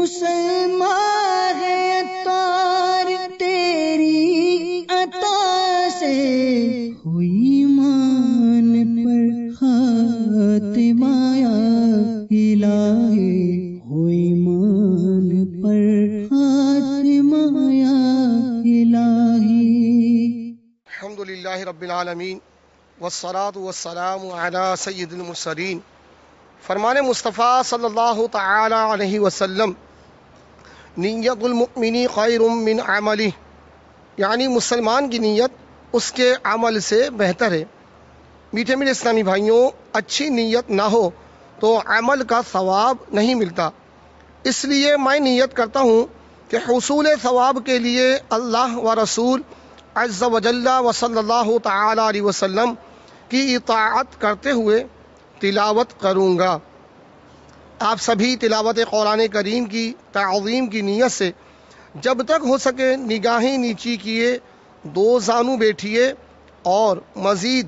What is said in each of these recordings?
مسلمان ہے عطار تیری عطا سے، ہوئی ایمان پر خاتمہ یا الہی، ہوئی ایمان پر خاتمہ یا الہی۔ الحمدللہ رب العالمین والصلاة والسلام علی سید المرسلین۔ فرمان مصطفیٰ صلی اللہ تعالی علیہ وسلم، نیت المؤمن خیر من عملہ، یعنی مسلمان کی نیت اس کے عمل سے بہتر ہے۔ میٹھے میٹھے اسلامی بھائیوں، اچھی نیت نہ ہو تو عمل کا ثواب نہیں ملتا۔ اس لیے میں نیت کرتا ہوں کہ حصول ثواب کے لیے اللہ و رسول عز و جل و صلی اللہ تعالی علیہ وسلم کی اطاعت کرتے ہوئے تلاوت کروں گا۔ آپ سبھی تلاوت قرآن کریم کی تعظیم کی نیت سے جب تک ہو سکے نگاہیں نیچی کیے، دو زانو بیٹھیے، اور مزید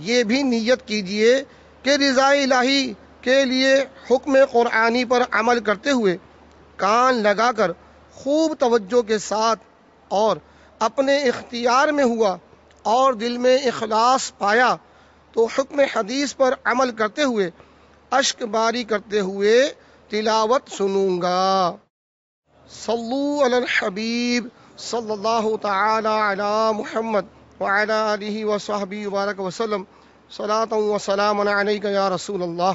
یہ بھی نیت کیجیے کہ رضا الہی کے لیے حکم قرآنی پر عمل کرتے ہوئے کان لگا کر خوب توجہ کے ساتھ اور اپنے اختیار میں ہوا اور دل میں اخلاص پایا تو حکم حدیث پر عمل کرتے ہوئے اشک باری کرتے ہوئے تلاوت سنوں گا۔ صلو علی الحبیب صلی اللہ تعالی علی محمد وعلی آلہ وصحبہ وبارک وسلم، صلاۃ و سلام علیک یا رسول اللہ۔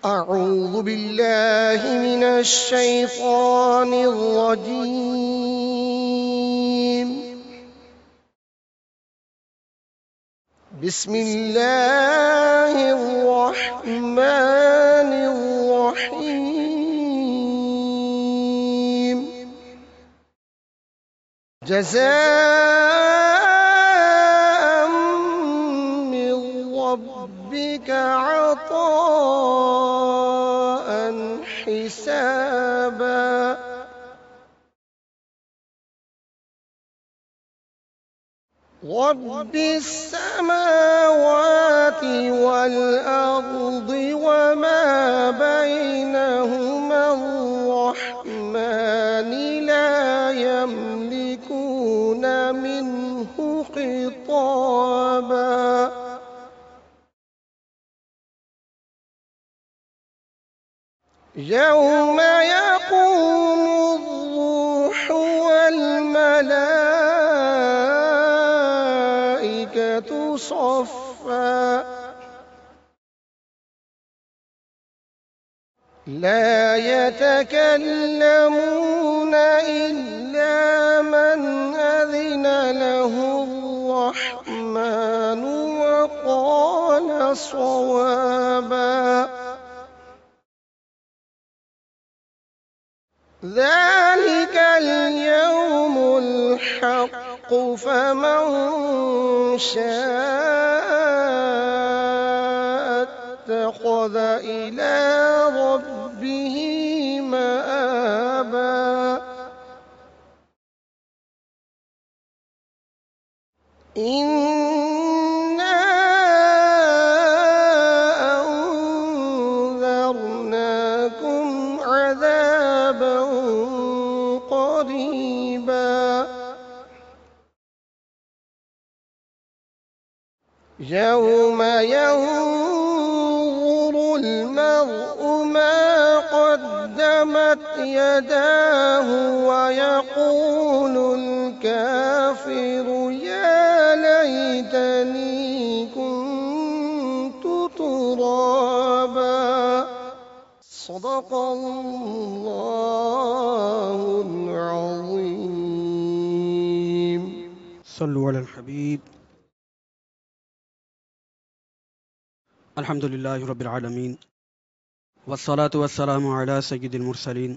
اعوذ باللہ من الشیطان الرجیم، بسم اللہ الرحمن الرحیم، جزاء من ربک عطاء حسابا، رب السماوات والأرض وما بينهما الرحمن لا يملكون منه خطابا، يوم يقوم الروح والملائكة صفا، لا يتكلمون إلا من أذن له الرحمن وقال صوابا، ذلك اليوم الحق، فمن شاء اتخذ إلى ربه مآبا، إنا أنذرناكم عذابا قريبا، يوم ينظر المرء ما قدمت يداه ويقول الكافر يا ليتني كنت ترابا، صدق الله العظيم۔ صلوا علی الحبیب۔ الحمدللہ رب العالمین والصلاة والسلام علی سید المرسلین۔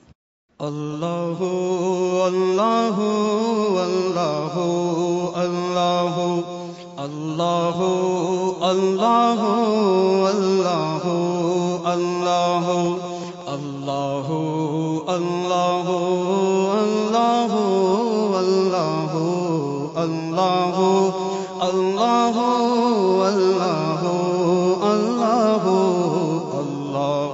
اللہ اللہ اللہ اللہ اللہ اللہ اللہ اللہ اللہ اللہ اللہ اللہ اللہ اللہ اللہ اللہ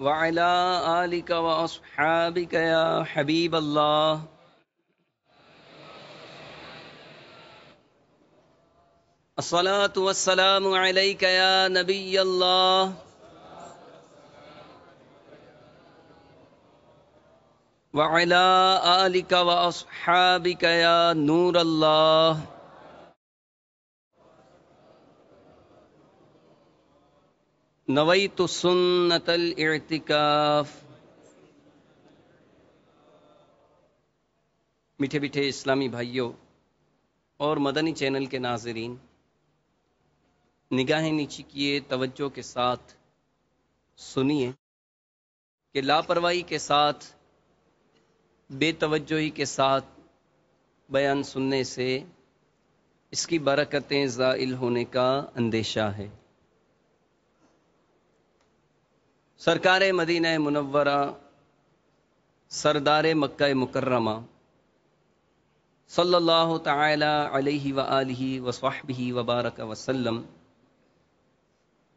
وعلى آلك وأصحابك يا حبيب الله. الصلاة والسلام عليك يا نبي الله. وعلى آلك وأصحابك يا نور الله. نویت سنت الاعتکاف. میٹھے میٹھے اسلامی بھائیوں اور مدنی چینل کے ناظرین، نگاہیں نیچی کیے توجہ کے ساتھ سنیے کہ لاپرواہی کے ساتھ، بے توجہی کے ساتھ بیان سننے سے اس کی برکتیں زائل ہونے کا اندیشہ ہے. سرکار مدینہ منورہ، سردار مکہ مکرمہ صلی اللہ تعالی علیہ وآلہ وصحبہ وبارک وسلم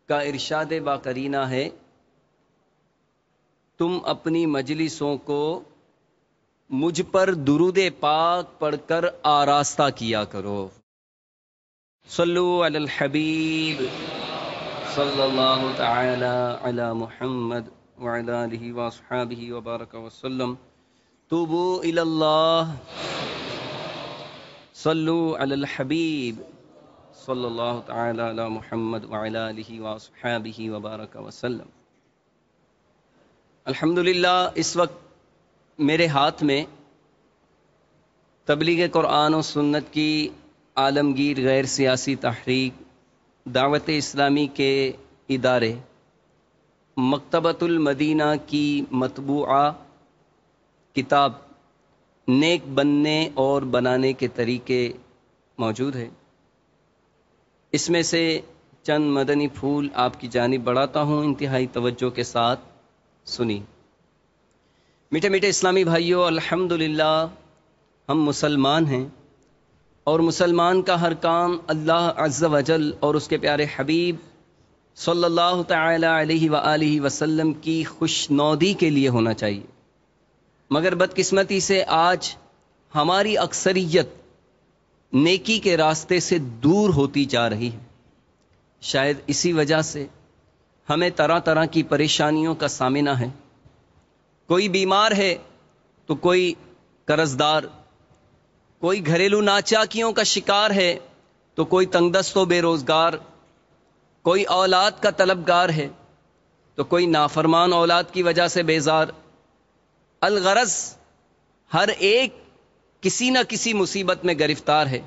کا ارشاد باقرینہ ہے، تم اپنی مجلسوں کو مجھ پر درود پاک پڑھ کر آراستہ کیا کرو. صلو علی الحبیب صلی اللہ تعالی علی محمد وعلی آلہ واصحابہ وبارک وسلم. توبو الی اللہ. صلو علی الحبیب صلی اللہ تعالی علی محمد وعلی آلہ واصحابہ وبارک وسلم. الحمدللہ اس وقت میرے ہاتھ میں تبلیغ قرآن و سنت کی عالمگیر غیر سیاسی تحریک دعوت اسلامی کے ادارے مکتبۃ المدینہ کی مطبوعہ کتاب نیک بننے اور بنانے کے طریقے موجود ہے. اس میں سے چند مدنی پھول آپ کی جانب بڑھاتا ہوں، انتہائی توجہ کے ساتھ سنی. میٹھے میٹھے اسلامی بھائیوں، الحمدللہ ہم مسلمان ہیں اور مسلمان کا ہر کام اللہ عز و جل اور اس کے پیارے حبیب صلی اللہ تعالی علیہ وآلہ وسلم کی خوشنودی کے لیے ہونا چاہیے. مگر بدقسمتی سے آج ہماری اکثریت نیکی کے راستے سے دور ہوتی جا رہی ہے. شاید اسی وجہ سے ہمیں طرح طرح کی پریشانیوں کا سامنا ہے. کوئی بیمار ہے تو کوئی قرضدار، کوئی گھریلو ناچاکیوں کا شکار ہے تو کوئی تنگ دست و بے روزگار، کوئی اولاد کا طلبگار ہے تو کوئی نافرمان اولاد کی وجہ سے بیزار. الغرض ہر ایک کسی نہ کسی مصیبت میں گرفتار ہے.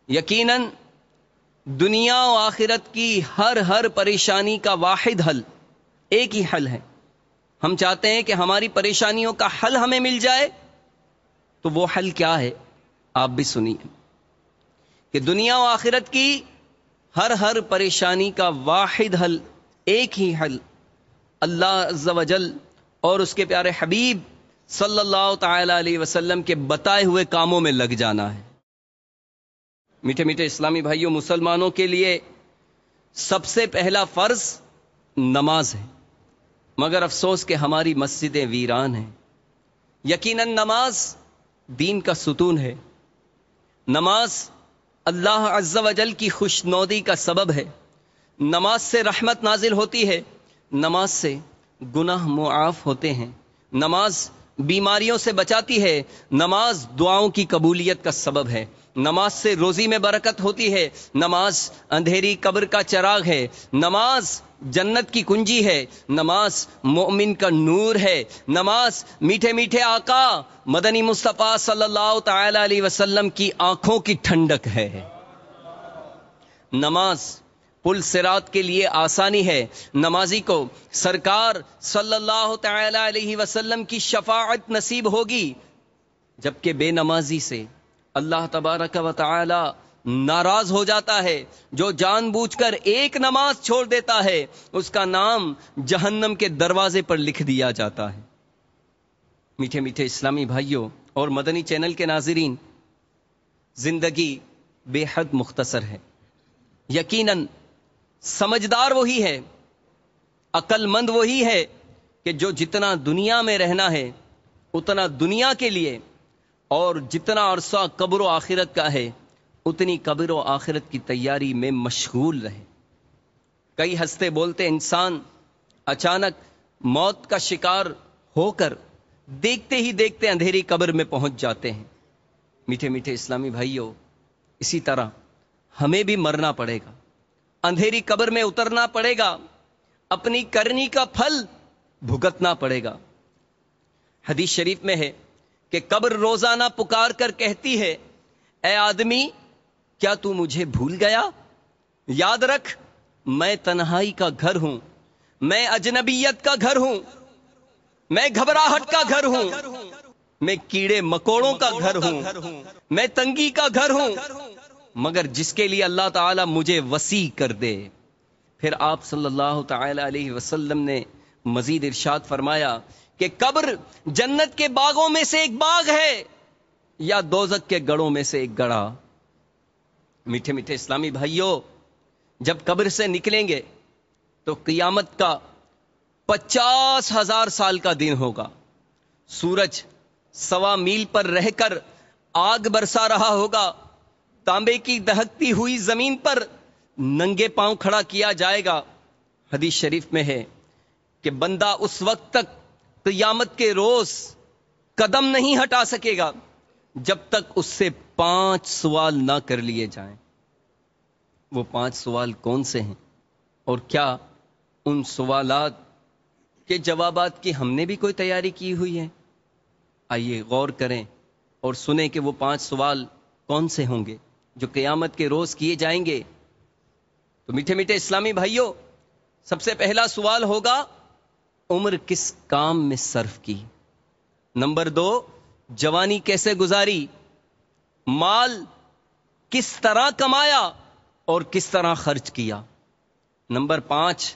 یقیناً دنیا و آخرت کی ہر پریشانی کا واحد حل، ایک ہی حل ہے. ہم چاہتے ہیں کہ ہماری پریشانیوں کا حل ہمیں مل جائے، تو وہ حل کیا ہے آپ بھی سنیے کہ دنیا و آخرت کی ہر پریشانی کا واحد حل، ایک ہی حل، اللہ عز و جل اور اس کے پیارے حبیب صلی اللہ تعالی علیہ وسلم کے بتائے ہوئے کاموں میں لگ جانا ہے. میٹھے میٹھے اسلامی بھائیوں، مسلمانوں کے لیے سب سے پہلا فرض نماز ہے، مگر افسوس کہ ہماری مسجدیں ویران ہیں. یقیناً نماز دین کا ستون ہے. نماز اللہ عز و جل کی خوشنودی کا سبب ہے. نماز سے رحمت نازل ہوتی ہے، نماز سے گناہ معاف ہوتے ہیں، نماز بیماریوں سے بچاتی ہے، نماز دعاؤں کی قبولیت کا سبب ہے، نماز سے روزی میں برکت ہوتی ہے، نماز اندھیری قبر کا چراغ ہے، نماز جنت کی کنجی ہے، نماز مومن کا نور ہے، نماز میٹھے میٹھے آقا مدنی مصطفیٰ صلی اللہ تعالی علیہ وسلم کی آنکھوں کی ٹھنڈک ہے. نماز پل صراط کے لیے آسانی ہے. نمازی کو سرکار صلی اللہ تعالی علیہ وسلم کی شفاعت نصیب ہوگی، جبکہ بے نمازی سے اللہ تبارک و تعالی ناراض ہو جاتا ہے. جو جان بوجھ کر ایک نماز چھوڑ دیتا ہے اس کا نام جہنم کے دروازے پر لکھ دیا جاتا ہے. میٹھے میٹھے اسلامی بھائیوں اور مدنی چینل کے ناظرین، زندگی بے حد مختصر ہے. یقیناً سمجھدار وہی ہے، عقل مند وہی ہے کہ جو جتنا دنیا میں رہنا ہے اتنا دنیا کے لیے، اور جتنا عرصہ قبر و آخرت کا ہے اتنی قبر و آخرت کی تیاری میں مشغول رہے۔ کئی ہنستے بولتے انسان اچانک موت کا شکار ہو کر دیکھتے ہی دیکھتے اندھیری قبر میں پہنچ جاتے ہیں۔ میٹھے میٹھے اسلامی بھائیوں، اسی طرح ہمیں بھی مرنا پڑے گا، اندھیری قبر میں اترنا پڑے گا، اپنی کرنی کا پھل بھگتنا پڑے گا۔ حدیث شریف میں ہے کہ قبر روزانہ پکار کر کہتی ہے، اے آدمی کیا تو مجھے بھول گیا؟ یاد رکھ میں تنہائی کا گھر ہوں، میں اجنبیت کا گھر ہوں، میں گھبراہٹ کا گھر ہوں، میں کیڑے مکوڑوں کا گھر ہوں، میں تنگی کا گھر ہوں، مگر جس کے لیے اللہ تعالی مجھے وسیع کر دے۔ پھر آپ صلی اللہ تعالی علیہ وسلم نے مزید ارشاد فرمایا کہ قبر جنت کے باغوں میں سے ایک باغ ہے یا دوزخ کے گڑھوں میں سے ایک گڑھا۔ میٹھے میٹھے اسلامی بھائیوں، جب قبر سے نکلیں گے تو قیامت کا 50,000 سال کا دن ہوگا۔ سورج 1.25 میل پر رہ کر آگ برسا رہا ہوگا، تانبے کی دہکتی ہوئی زمین پر ننگے پاؤں کھڑا کیا جائے گا۔ حدیث شریف میں ہے کہ بندہ اس وقت تک قیامت کے روز قدم نہیں ہٹا سکے گا جب تک اس سے 5 سوال نہ کر لیے جائیں۔ وہ 5 سوال کون سے ہیں اور کیا ان سوالات کے جوابات کی ہم نے بھی کوئی تیاری کی ہوئی ہے؟ آئیے غور کریں اور سنیں کہ وہ 5 سوال کون سے ہوں گے جو قیامت کے روز کیے جائیں گے۔ تو میٹھے میٹھے اسلامی بھائیوں، سب سے پہلا سوال ہوگا عمر کس کام میں صرف کی؟ نمبر 2، جوانی کیسے گزاری؟ مال کس طرح کمایا اور کس طرح خرچ کیا؟ نمبر 5،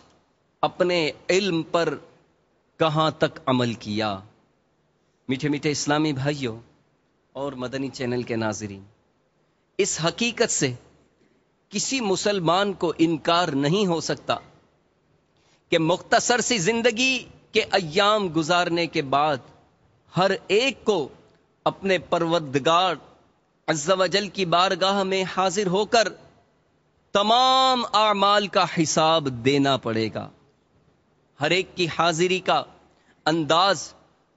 اپنے علم پر کہاں تک عمل کیا؟ میٹھے میٹھے اسلامی بھائیوں اور مدنی چینل کے ناظرین، اس حقیقت سے کسی مسلمان کو انکار نہیں ہو سکتا کہ مختصر سی زندگی کے ایام گزارنے کے بعد ہر ایک کو اپنے پروردگار عز و جل کی بارگاہ میں حاضر ہو کر تمام اعمال کا حساب دینا پڑے گا۔ ہر ایک کی حاضری کا انداز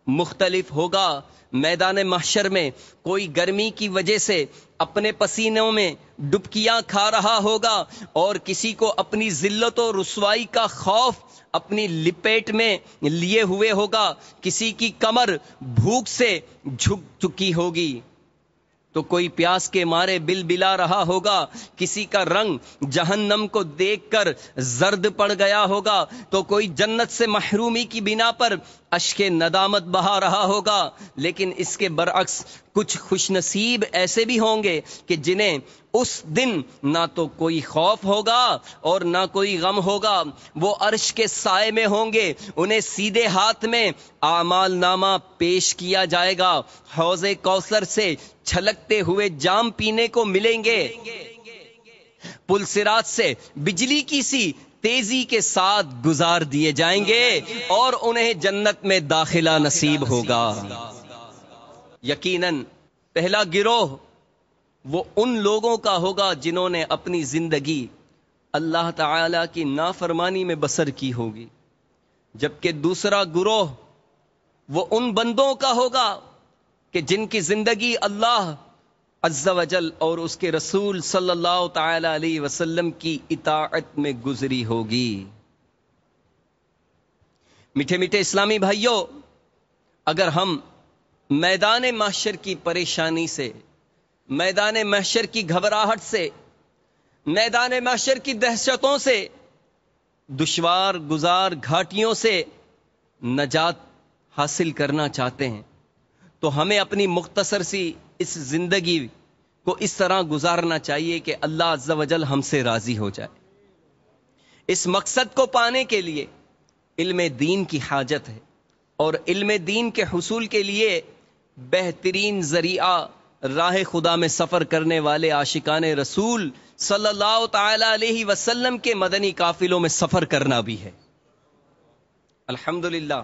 مختلف ہوگا۔ میدان محشر میں کوئی گرمی کی وجہ سے اپنے پسینوں میں ڈبکیاں کھا رہا ہوگا اور کسی کو اپنی ذلت و رسوائی کا خوف اپنی لپیٹ میں لیے ہوئے ہوگا، کسی کی کمر بھوک سے جھک چکی ہوگی تو کوئی پیاس کے مارے بل بلا رہا ہوگا، کسی کا رنگ جہنم کو دیکھ کر زرد پڑ گیا ہوگا تو کوئی جنت سے محرومی کی بنا پر اشک ندامت بہا رہا ہوگا۔ لیکن اس کے برعکس کچھ خوش نصیب ایسے بھی ہوں گے کہ جنہیں اس دن نہ تو کوئی خوف ہوگا اور نہ کوئی غم ہوگا، وہ عرش کے سائے میں ہوں گے، انہیں سیدھے ہاتھ میں اعمال نامہ پیش کیا جائے گا، حوض کوثر سے چھلکتے ہوئے جام پینے کو ملیں گے، پل صراط سے بجلی کی سی تیزی کے ساتھ گزار دیے جائیں گے اور انہیں جنت میں داخلہ نصیب ہوگا۔ یقیناً پہلا گروہ وہ ان لوگوں کا ہوگا جنہوں نے اپنی زندگی اللہ تعالی کی نافرمانی میں بسر کی ہوگی، جبکہ دوسرا گروہ وہ ان بندوں کا ہوگا کہ جن کی زندگی اللہ عز و جل اور اس کے رسول صلی اللہ تعالی علیہ وسلم کی اطاعت میں گزری ہوگی۔ میٹھے میٹھے اسلامی بھائیوں، اگر ہم میدان محشر کی پریشانی سے، میدان محشر کی گھبراہٹ سے، میدان محشر کی دہشتوں سے، دشوار گزار گھاٹیوں سے نجات حاصل کرنا چاہتے ہیں تو ہمیں اپنی مختصر سی اس زندگی کو اس طرح گزارنا چاہیے کہ اللہ عز و جل ہم سے راضی ہو جائے۔ اس مقصد کو پانے کے لیے علم دین کی حاجت ہے، اور علم دین کے حصول کے لیے بہترین ذریعہ راہ خدا میں سفر کرنے والے عاشقان رسول صلی اللہ تعالی علیہ وسلم کے مدنی قافلوں میں سفر کرنا بھی ہے۔ الحمدللہ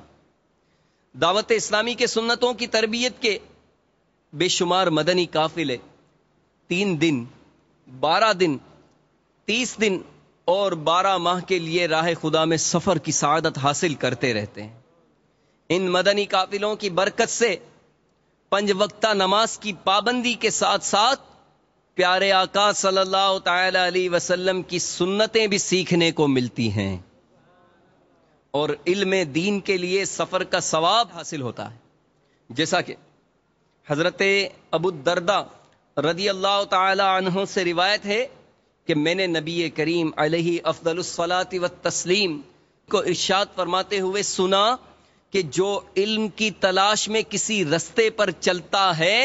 دعوت اسلامی کے سنتوں کی تربیت کے بے شمار مدنی قافلے 3 دن 12 دن 30 دن اور 12 ماہ کے لیے راہ خدا میں سفر کی سعادت حاصل کرتے رہتے ہیں. ان مدنی قافلوں کی برکت سے 5 وقتہ نماز کی پابندی کے ساتھ ساتھ پیارے آقا صلی اللہ تعالی علیہ وسلم کی سنتیں بھی سیکھنے کو ملتی ہیں اور علم دین کے لیے سفر کا ثواب حاصل ہوتا ہے. جیسا کہ حضرت ابو الدرداء رضی اللہ تعالی عنہ سے روایت ہے کہ میں نے نبی کریم علیہ افضل الصلاۃ والتسلیم کو ارشاد فرماتے ہوئے سنا کہ جو علم کی تلاش میں کسی رستے پر چلتا ہے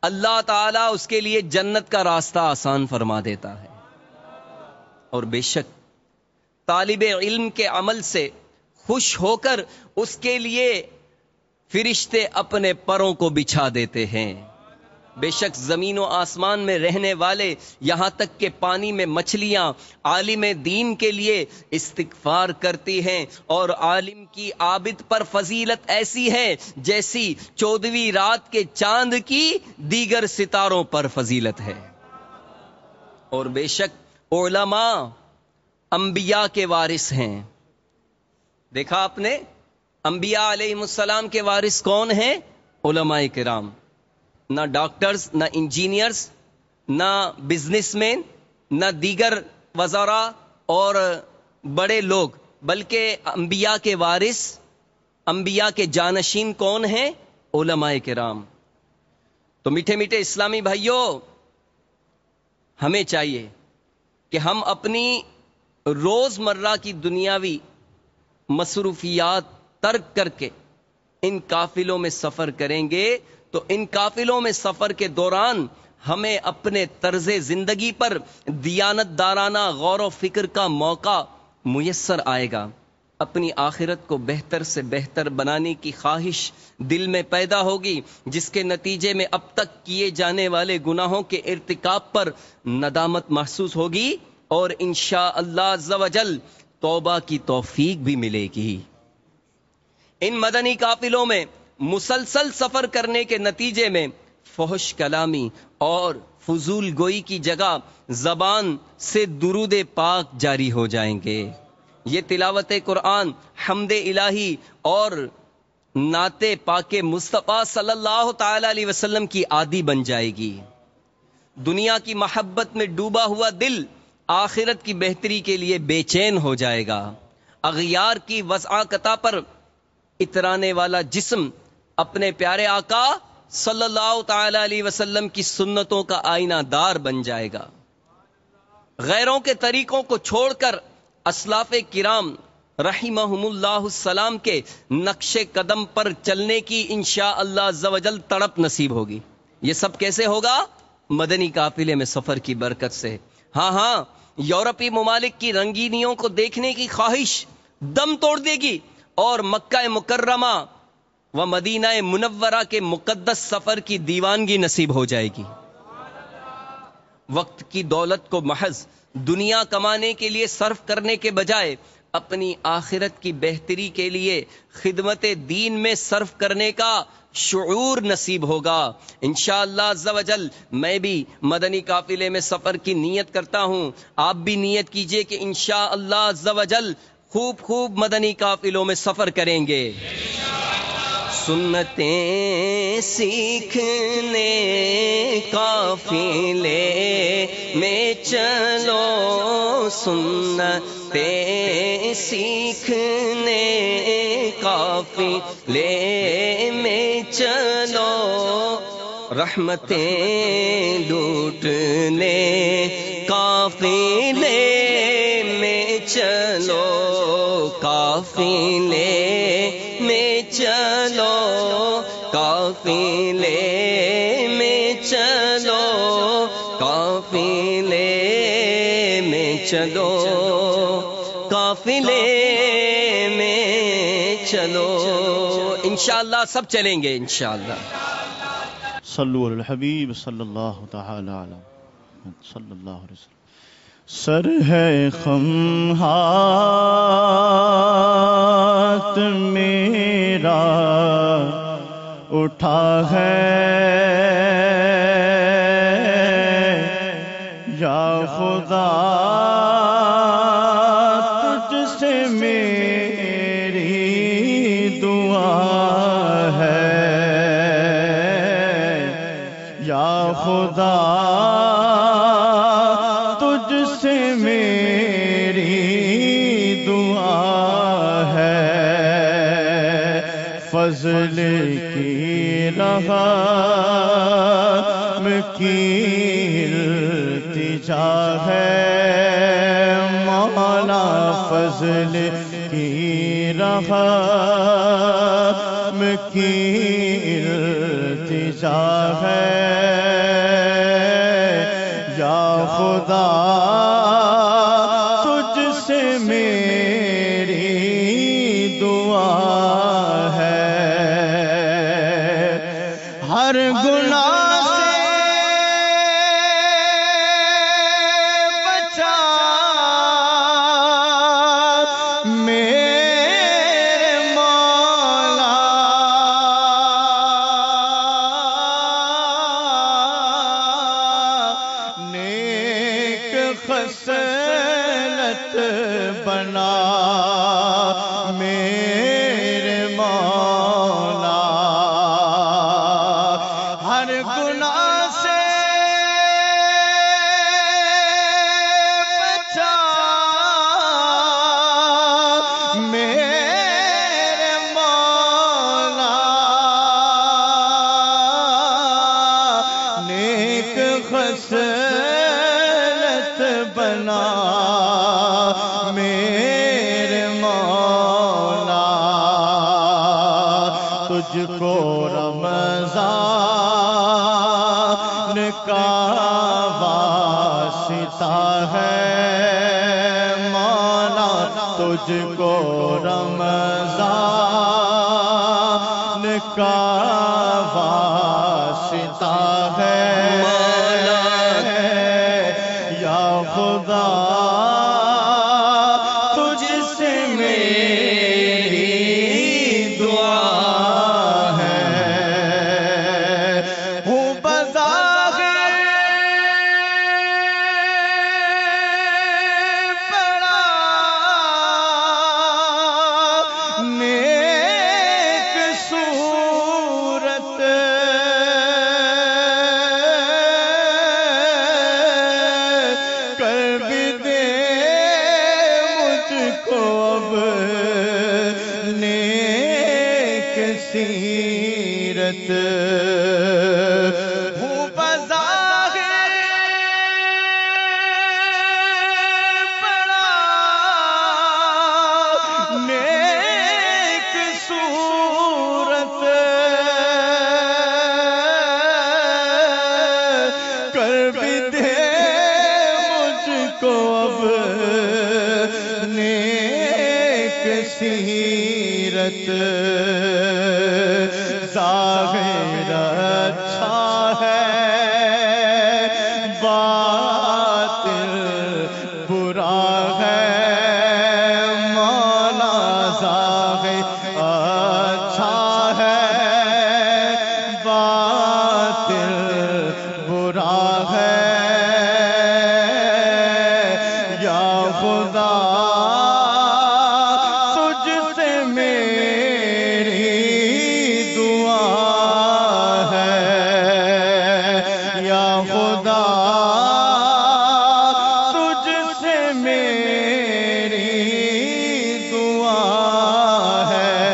اللہ تعالیٰ اس کے لیے جنت کا راستہ آسان فرما دیتا ہے. اور بے شک طالب علم کے عمل سے خوش ہو کر اس کے لیے فرشتے اپنے پروں کو بچھا دیتے ہیں. بے شک زمین و آسمان میں رہنے والے یہاں تک کہ پانی میں مچھلیاں عالم دین کے لیے استغفار کرتی ہیں اور عالم کی عابد پر فضیلت ایسی ہے جیسی 14ویں رات کے چاند کی دیگر ستاروں پر فضیلت ہے. اور بے شک علماء انبیاء کے وارث ہیں. دیکھا آپ نے انبیاء علیہ السلام کے وارث کون ہیں؟ علماء کرام. نہ ڈاکٹرز، نہ انجینئرز، نہ بزنس مین، نہ دیگر وزراء اور بڑے لوگ، بلکہ انبیاء کے وارث، انبیاء کے جانشین کون ہیں؟ علماء کرام. تو میٹھے میٹھے اسلامی بھائیوں، ہمیں چاہیے کہ ہم اپنی روز مرہ کی دنیاوی مصروفیات ترک کر کے ان قافلوں میں سفر کریں گے تو ان قافلوں میں سفر کے دوران ہمیں اپنے طرز زندگی پر دیانت دارانہ غور و فکر کا موقع میسر آئے گا. اپنی آخرت کو بہتر سے بہتر بنانے کی خواہش دل میں پیدا ہوگی، جس کے نتیجے میں اب تک کیے جانے والے گناہوں کے ارتکاب پر ندامت محسوس ہوگی اور انشاءاللہ عز و جل توبہ کی توفیق بھی ملے گی. ان مدنی قافلوں میں مسلسل سفر کرنے کے نتیجے میں فحش کلامی اور فضول گوئی کی جگہ زبان سے درود پاک جاری ہو جائیں گے. یہ تلاوت قرآن، حمد الہی اور نعت پاک مصطفیٰ صلی اللہ تعالی علیہ وسلم کی عادی بن جائے گی. دنیا کی محبت میں ڈوبا ہوا دل آخرت کی بہتری کے لیے بے چین ہو جائے گا. اغیار کی وضاقتہ پر اترانے والا جسم اپنے پیارے آقا صلی اللہ تعالی علیہ وسلم کی سنتوں کا آئینہ دار بن جائے گا. غیروں کے طریقوں کو چھوڑ کر اسلاف کرام رحمہم اللہ السلام کے نقش قدم پر چلنے کی انشاءاللہ عز و جل تڑپ نصیب ہوگی. یہ سب کیسے ہوگا؟ مدنی قافلے میں سفر کی برکت سے. ہاں یورپی ممالک کی رنگینیوں کو دیکھنے کی خواہش دم توڑ دے گی اور مکہ مکرمہ و مدینہ منورہ کے مقدس سفر کی دیوانگی نصیب ہو جائے گی. وقت کی دولت کو محض دنیا کمانے کے لیے صرف کرنے کے بجائے اپنی آخرت کی بہتری کے لیے خدمت دین میں صرف کرنے کا شعور نصیب ہوگا. انشاءاللہ عز و جل میں بھی مدنی قافلے میں سفر کی نیت کرتا ہوں. آپ بھی نیت کیجئے کہ انشاءاللہ عز و جل خوب مدنی قافلوں میں سفر کریں گے. سنتیں سیکھنے قافلے میں چلو، سنتیں سیکھنے قافلے میں چلو، رحمتیں لوٹنے قافلے میں چلو، قافلے میں چلو، قافلے میں چلو، قافلے میں چلو، قافلے میں چلو. انشاءاللہ سب چلیں گے انشاءاللہ. صلو علی الحبیب صلی اللہ تعالی علیہ صلی اللہ علیہ وسلم. سر ہے خمہار میرا اٹھا ہے یا خدا تجھ سے میری دعا ہے یا خدا تجھ سے میری دعا ہے فضل کی رحم کی التجا ہے مولا فضل کی رحم کی التجا ہے یا خدا تجھ سے میری دعا ہے ہر گناہ سے بچا میرے مولا نیک خصلت بنا میرے مولا ہر گناہ سے بچا میرے مولا نیک خصلت بنا میرے مولا تجھ کو رمضان کا واسطہ ہے مولا تجھ کو رمضان کا واسطہ ہے یا خدا تجھ سے میری دعا ہے ہوں بظاہر بڑا نیک صورت کر بھی دے مجھ کو اب نیک سیرت ہوں بظاہر بڑا نیک صورت کر بھی دے مجھ کو اب نیک سیرت ظاہر اچھا ہے باطن برا ہے مولا ظاہر اچھا ہے باطن برا ہے یا خدا تجھ سے میری دعا ہے یا خدا تجھ سے میری دعا ہے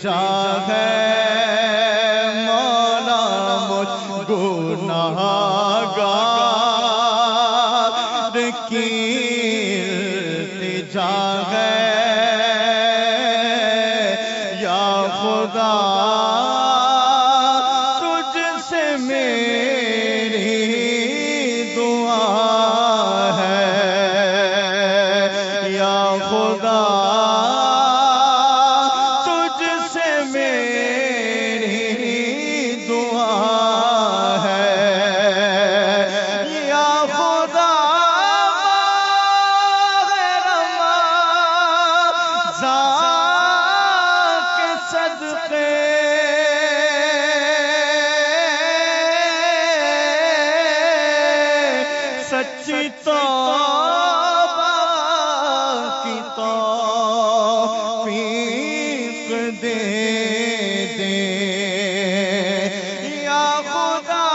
التجا ہے مولا مجھ گناہگار کی التجا ہے یا خدا تجھ سے میری دعا ہے یا خدا تجھ سے میری دعا ہے یا خدا رمضان کے صدقے سچی توبہ کی توفیق دے دے یا خدا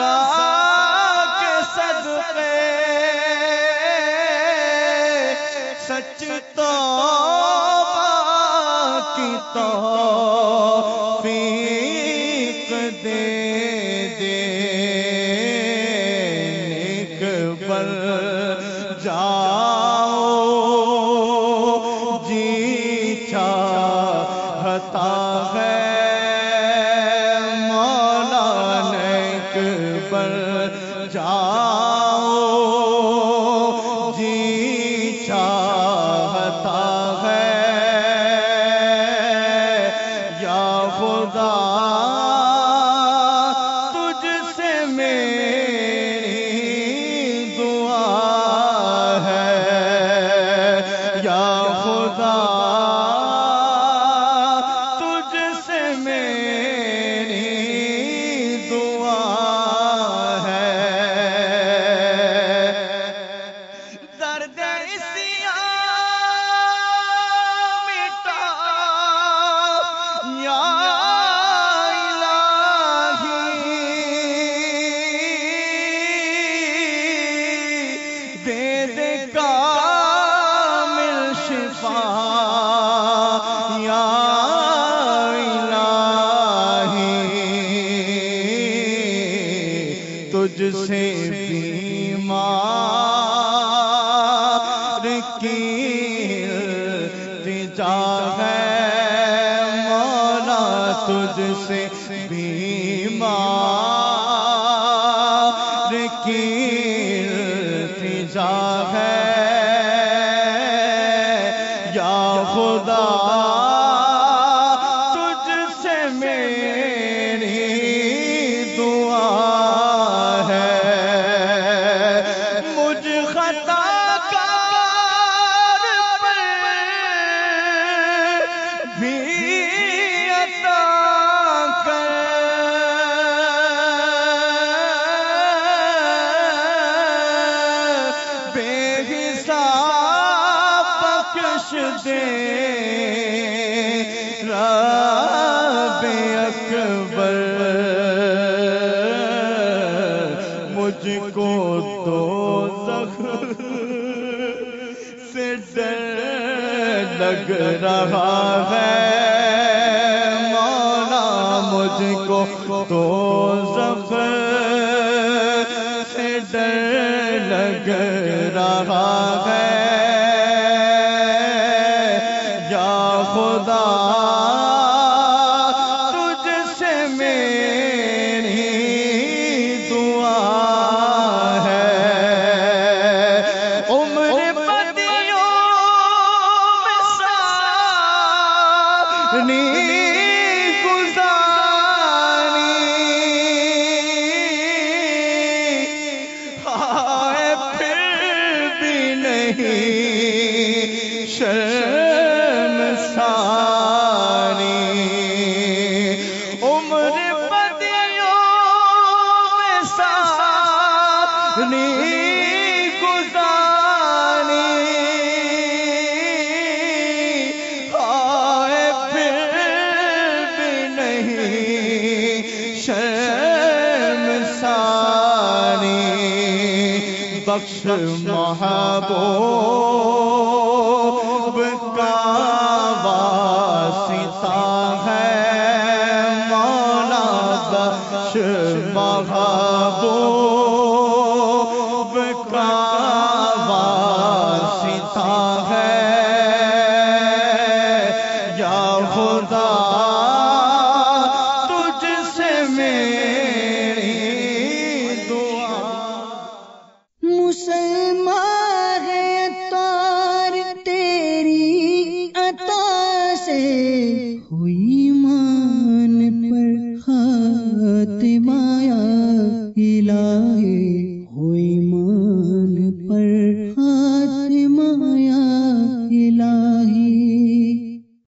رمضان کے صدقے سچ توبہ کی توفیق دے دے نیک بن جاؤ جی چاہتا ہے مولا نیک بن جاؤ جی چاہتا ہے یا خدا تجھ سے میری دعا ہے یا خدا تجھ سے میری دعا ہے درد اسیاں مٹا یا الہی دے دے کامل شفا یا الہی تجھ سے بیمار کی التجا ہے مولا تجھ سے بیمار کی التجا ہے یا خدا تجھ سے میری دعا ہے مجھ خطا کار پر بھی عطا کر بے حساب بخش دے رب اکبر مجھ کو دوزخ سے ڈر لگ رہا ہے مولا مجھ کو دوزخ سے ڈر لگ رہا ہے یا خدا تجھ سے میری دعا ہے عمر بدیوں میں سانی گزاری ہائے پھر بھی نہیں شرم ساری عمر بدیوں میں سانی گزاری ہائے پھر بھی نہیں شرم ساری بخش محبوب واسطہ ہے یا خدا تجھ سے میری دعا. مسلمان ہے اتار تیری عطا سے ہوئی